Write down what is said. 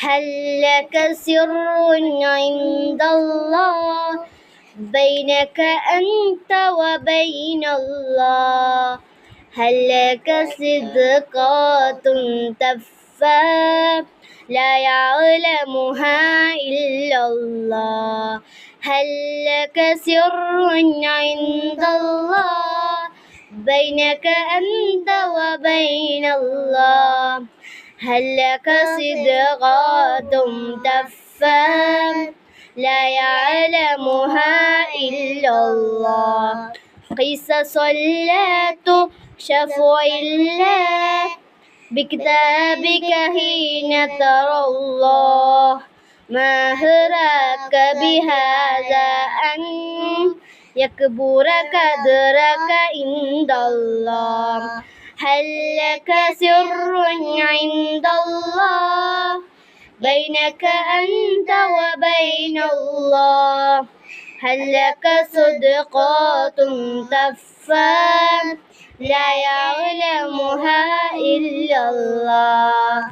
هل لك سر عند الله بينك أنت وبين الله هل لك صدقات تخفى لا يعلمها إلا الله هل لك سر عند الله بينك أنت وبين الله هل لك صدقات تخفى لا يعلمها إلا الله قيس صلاة شفع الله بكتابك حين ترى الله ما هراك بهذا أن يكبر قدرك عند الله هل لك سر عند الله بينك أنت وبين الله هل لك صدقات تخفى لا يعلمها إلا الله